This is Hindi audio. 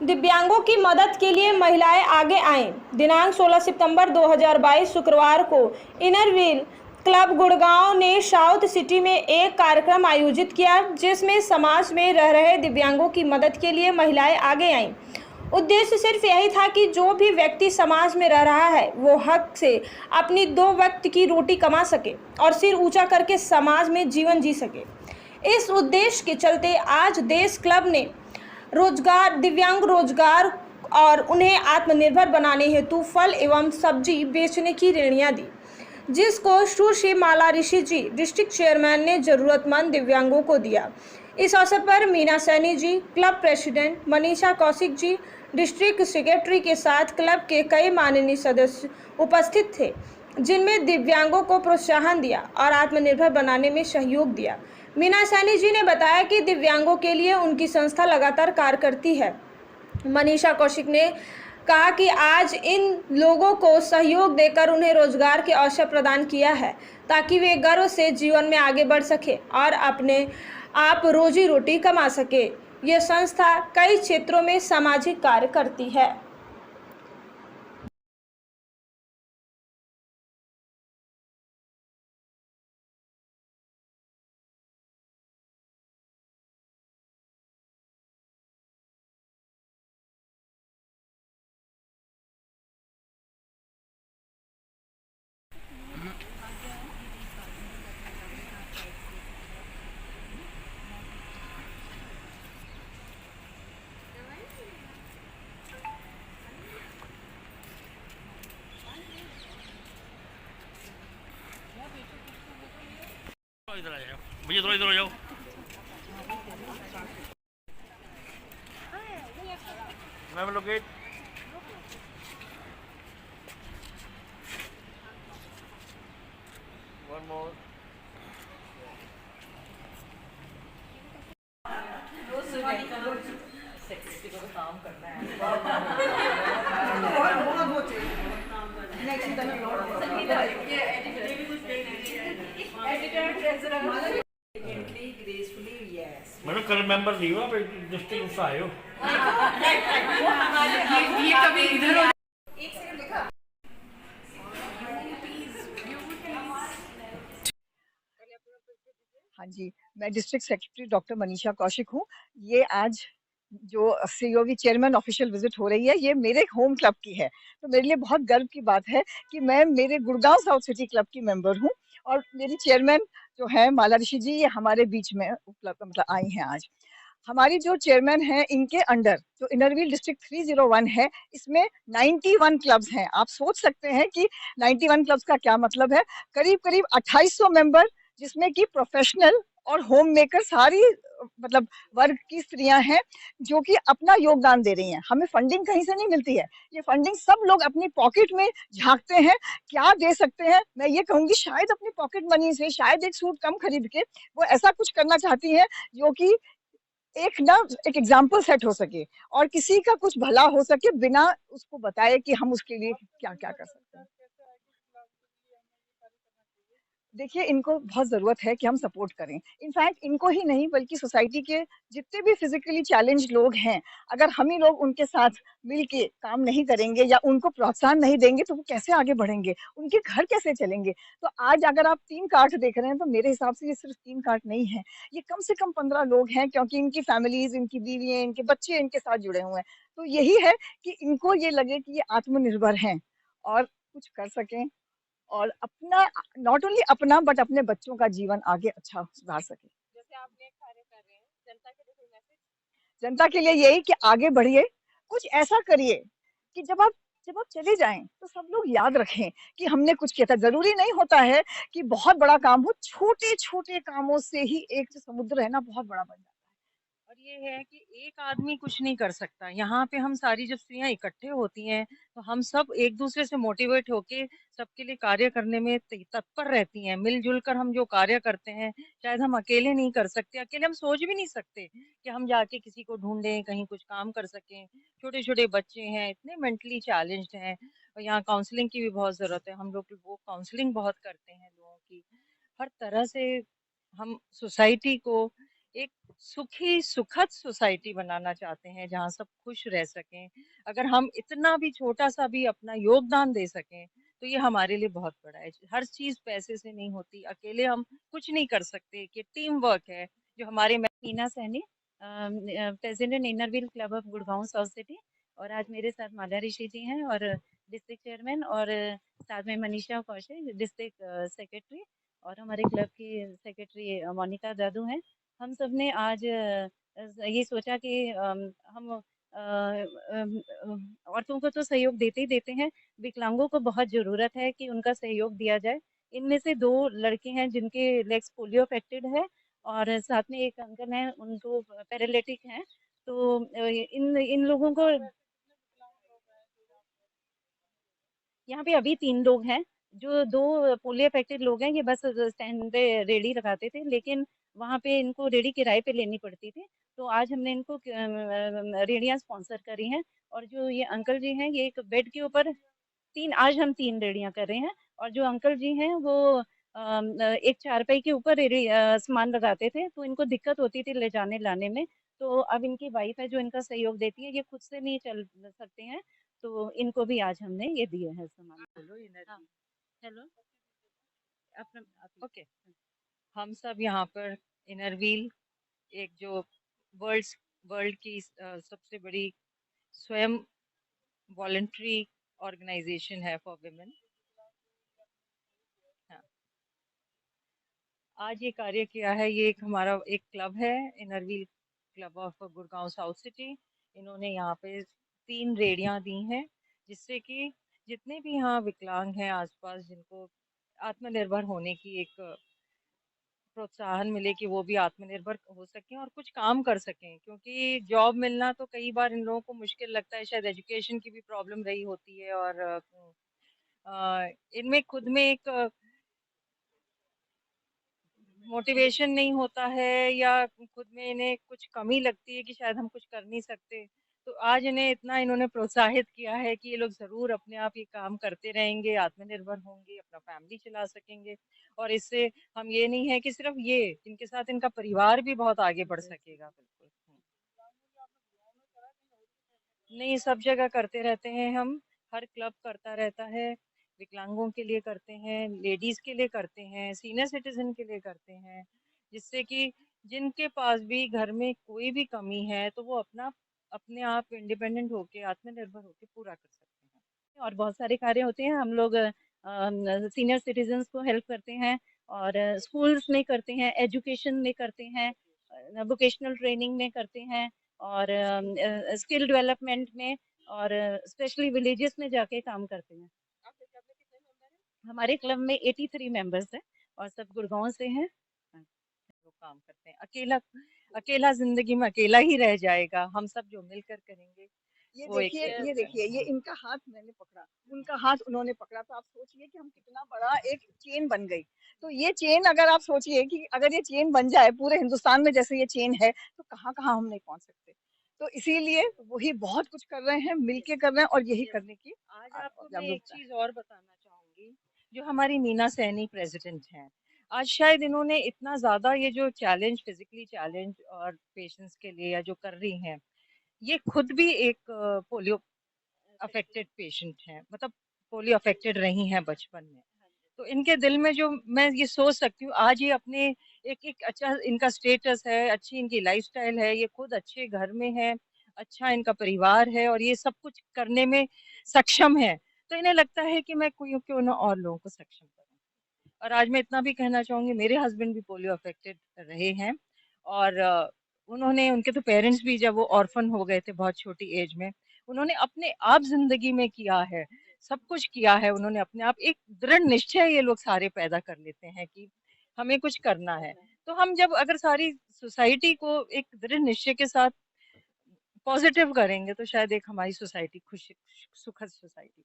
दिव्यांगों की मदद के लिए महिलाएं आगे आएं। दिनांक 16 सितंबर 2022 शुक्रवार को इनर व्हील क्लब गुड़गांव ने साउथ सिटी में एक कार्यक्रम आयोजित किया, जिसमें समाज में रह रहे दिव्यांगों की मदद के लिए महिलाएं आगे आईं। उद्देश्य सिर्फ यही था कि जो भी व्यक्ति समाज में रह रहा है वो हक से अपनी दो वक्त की रोटी कमा सके और सिर ऊंचा करके समाज में जीवन जी सके। इस उद्देश्य के चलते आज देश क्लब ने दिव्यांग रोजगार और उन्हें आत्मनिर्भर बनाने हेतु फल एवं सब्जी बेचने की ऋणियाँ दी, जिसको सुश्री माला ऋषि जी डिस्ट्रिक्ट चेयरमैन ने जरूरतमंद दिव्यांगों को दिया। इस अवसर पर Meena Saini ji, club president Manisha Kaushik ji, district secretary के साथ क्लब के कई माननीय सदस्य उपस्थित थे, जिनमें दिव्यांगों को प्रोत्साहन दिया और आत्मनिर्भर बनाने में सहयोग दिया। मीना सैनी जी ने बताया कि दिव्यांगों के लिए उनकी संस्था लगातार कार्य करती है। मनीषा कौशिक ने कहा कि आज इन लोगों को सहयोग देकर उन्हें रोजगार के अवसर प्रदान किया है, ताकि वे गर्व से जीवन में आगे बढ़ सके और अपने आप रोजी रोटी कमा सके। ये संस्था कई क्षेत्रों में सामाजिक कार्य करती है। इधर आ जाओ भैया, थोड़ा इधर आ जाओ। Ma'am locate one more. Secretary को तो काम करना है। मैडम कल मेंबर नहीं हो आप, डिस्ट्रिक्ट से आए हो। ये कभी इधर हाँ जी, मैं district secretary doctor Manisha Kaushik हूँ। ये आज जो सीओवी चेयरमैन ऑफिशियल विजिट हो रही है, ये मेरे होम क्लब की है। तो मेरे लिए बहुत गर्व की बात है कि मैं मेरे गुड़गांव साउथ सिटी क्लब की मेंबर हूँ और मेरी चेयरमैन जो है माला ऋषि जी, ये हमारे बीच में उपलब्ध मतलब आई हैं आज। हमारी जो चेयरमैन है, इनके अंडर जो इनरव्हील डिस्ट्रिक्ट 301 है, इसमें 91 क्लब्स हैं। आप सोच सकते हैं कि 91 क्लब्स का क्या मतलब है। करीब करीब 2800 मेंबर, जिसमें कि प्रोफेशनल और होम मेकर सारी मतलब वर्ग की स्त्रियां हैं, जो कि अपना योगदान दे रही हैं। हमें फंडिंग कहीं से नहीं मिलती है, ये फंडिंग सब लोग अपनी पॉकेट में झांकते हैं, क्या दे सकते हैं। मैं ये कहूंगी शायद अपनी पॉकेट मनी से शायद एक सूट कम खरीद के वो ऐसा कुछ करना चाहती है जो कि एक ना एक एग्जाम्पल सेट हो सके और किसी का कुछ भला हो सके, बिना उसको बताए कि हम उसके लिए क्या क्या कर सकते हैं। देखिए, इनको बहुत ज़रूरत है कि हम सपोर्ट करें। इनफैक्ट इनको ही नहीं बल्कि सोसाइटी के जितने भी फिज़िकली चैलेंज्ड लोग हैं, अगर हम ही लोग उनके साथ मिल के काम नहीं करेंगे या उनको प्रोत्साहन नहीं देंगे, तो वो कैसे आगे बढ़ेंगे? उनके घर कैसे चलेंगे? तो आज अगर आप 3 कार्ट देख रहे हैं, तो मेरे हिसाब से ये सिर्फ़ 3 कार्ट नहीं है। ये कम से कम 15 लोग हैं, क्योंकि इनकी फैमिलीज़, इनकी बीवियाँ, इनके बच्चे इनके साथ जुड़े हुए हैं। तो यही है कि इनको ये लगे कि ये आत्मनिर्भर हैं और कुछ कर सकें और अपना नॉट ओनली अपना बट अपने बच्चों का जीवन आगे अच्छा सुधार सके। जैसे आप नेक कार्य कर रहे हैं, जनता के लिए कोई मैसेज? जनता के लिए यही कि आगे बढ़िए, कुछ ऐसा करिए कि जब आप चले जाएं तो सब लोग याद रखें कि हमने कुछ किया था। जरूरी नहीं होता है कि बहुत बड़ा काम हो, छोटे छोटे कामों से ही एक जो समुद्र है ना, बहुत बड़ा बन जाता और ये है कि एक आदमी कुछ नहीं कर सकता। यहाँ पे हम सारी जब स्त्रियां इकट्ठे होती हैं तो हम सब एक दूसरे से मोटिवेट होके सबके लिए कार्य करने में तत्पर रहती हैं। मिलजुल कर हम जो कार्य करते हैं, शायद हम अकेले नहीं कर सकते। अकेले हम सोच भी नहीं सकते कि हम जाके किसी को ढूंढें, कहीं कुछ काम कर सकें। छोटे छोटे बच्चे हैं, इतने मेंटली चैलेंज्ड हैं, और यहाँ काउंसलिंग की भी बहुत जरूरत है। हम लोग वो काउंसलिंग बहुत करते हैं लोगों की। हर तरह से हम सोसाइटी को एक सुखी सुखद सोसाइटी बनाना चाहते हैं जहाँ सब खुश रह सकें। अगर हम इतना भी छोटा सा भी अपना योगदान दे सकें तो ये हमारे लिए बहुत बड़ा है। हर चीज पैसे से नहीं होती, अकेले हम कुछ नहीं कर सकते, कि टीम वर्क है जो हमारे Meena Saini, president Inner Wheel club of Gurgaon south city. और आज मेरे साथ माला ऋषि जी हैं और डिस्ट्रिक्ट चेयरमैन, और साथ में मनीषा कौशिक डिस्ट्रिक्ट सेक्रेटरी, और हमारे क्लब की सेक्रेटरी मोनिका दादू हैं। हम सब ने आज ये सोचा कि हम औरतों को तो सहयोग देते ही देते हैं, विकलांगों को बहुत ज़रूरत है कि उनका सहयोग दिया जाए। इनमें से 2 लड़के हैं जिनके लेग्स पोलियो अफेक्टेड है, और साथ में एक अंकल हैं उनको पैरालिटिक हैं। तो इन इन लोगों को यहाँ पे अभी 3 लोग हैं। जो 2 पोलियो अफेक्टेड लोग हैं, ये बस स्टैंड पे रेडी लगाते थे, लेकिन वहाँ पे इनको रेडी किराए पे लेनी पड़ती थी। तो आज हमने इनको रेडियाँ स्पॉन्सर करी हैं। और जो ये अंकल जी हैं, ये एक बेड के ऊपर 3 आज हम 3 रेडियाँ कर रहे हैं। और जो अंकल जी हैं वो एक चारपाई के ऊपर सामान लगाते थे, तो इनको दिक्कत होती थी ले जाने लाने में। तो अब इनकी वाइफ है जो इनका सहयोग देती है, ये खुद से नहीं चल सकते हैं, तो इनको भी आज हमने ये दिए हैं सामान। हाँ, हेलो, अपना ओके। हम सब यहाँ पर इनरव्हील, एक जो वर्ल्ड वर्ल्ड की सबसे बड़ी स्वयं वॉलंटरी ऑर्गेनाइजेशन है फॉर विमेन। हाँ, आज ये कार्य किया है, ये एक हमारा एक क्लब है, Inner Wheel club of Gurgaon south city. इन्होंने यहाँ पे 3 रेडियाँ दी हैं, जिससे कि जितने भी यहाँ विकलांग हैं आसपास, जिनको आत्मनिर्भर होने की एक प्रोत्साहन मिले कि वो भी आत्मनिर्भर हो सकें और कुछ काम कर सकें। क्योंकि जॉब मिलना तो कई बार इन लोगों को मुश्किल लगता है, शायद एजुकेशन की भी प्रॉब्लम रही होती है, और इनमें खुद में एक मोटिवेशन नहीं होता है, या खुद में इन्हें कुछ कमी लगती है कि शायद हम कुछ कर नहीं सकते। तो आज इन्हें इतना इन्होंने प्रोत्साहित किया है कि ये लोग ज़रूर अपने आप ये काम करते रहेंगे, आत्मनिर्भर होंगे, अपना फैमिली चला सकेंगे। और इससे हम ये नहीं है कि सिर्फ ये, इनके साथ इनका परिवार भी बहुत आगे बढ़ सकेगा। बिल्कुल। नहीं, सब जगह करते रहते हैं हम, हर क्लब करता रहता है। विकलांगों के लिए करते हैं, लेडीज के लिए करते हैं, सीनियर सिटीजन के लिए करते हैं, जिससे कि जिनके पास भी घर में कोई भी कमी है तो वो अपना अपने आप इंडिपेंडेंट होके, आत्मनिर्भर होके पूरा कर सकते हैं। और बहुत सारे कार्य होते हैं, हम लोग सीनियर सिटीजन्स को हेल्प करते हैं, और स्कूल्स में करते हैं, एजुकेशन में करते हैं, वोकेशनल ट्रेनिंग में करते हैं, और स्किल डेवलपमेंट में, और स्पेशली विलेजेस में जाके काम करते हैं। हमारे क्लब में 83 मेंबर्स हैं और सब गुड़गांव से हैं। हाँ, लोग काम करते हैं। अकेला अकेला जिंदगी में अकेला ही रह जाएगा, हम सब जो मिलकर करेंगे वो एक ये देखिए, ये इनका हाथ मैंने पकड़ा, उनका हाथ उन्होंने पकड़ा, तो आप सोचिए कि हम कितना बड़ा एक चेन बन गई। तो ये चेन, अगर आप सोचिए कि अगर ये चेन बन जाए पूरे हिंदुस्तान में जैसे ये चेन है, तो कहाँ-कहाँ हम नहीं पहुँच सकते। तो इसीलिए वही बहुत कुछ कर रहे हैं, मिलके कर रहे हैं, और यही करने की आज आपको मैं एक जागरूकता है। चीज और बताना चाहूंगी। जो हमारी मीना सैनी प्रेसिडेंट हैं, आज शायद इन्होंने इतना ज्यादा ये जो चैलेंज, फिजिकली चैलेंज और पेशेंट्स के लिए या जो कर रही हैं, ये खुद भी एक पोलियो अफेक्टेड पेशेंट हैं, मतलब पोलियो अफेक्टेड रही हैं बचपन में। तो इनके दिल में जो, मैं ये सोच सकती हूँ, आज ये अपने एक एक अच्छा इनका स्टेटस है, अच्छी इनकी लाइफस्टाइल है, ये खुद अच्छे घर में है, अच्छा इनका परिवार है, और ये सब कुछ करने में सक्षम है। तो इन्हें लगता है कि मैं क्यों क्यों ना और लोगों को सक्षम करूं। और आज मैं इतना भी कहना चाहूंगी, मेरे हस्बैंड भी पोलियो अफेक्टेड रहे हैं, और उन्होंने, उनके तो पेरेंट्स भी जब वो ऑर्फन हो गए थे बहुत छोटी एज में, उन्होंने अपने आप जिंदगी में किया है, सब कुछ किया है उन्होंने अपने आप। एक दृढ़ निश्चय ये लोग सारे पैदा कर लेते हैं कि हमें कुछ करना है। तो हम जब अगर सारी सोसाइटी को एक दृढ़ निश्चय के साथ पॉजिटिव करेंगे, तो शायद एक हमारी सोसाइटी खुश सुखद सोसाइटी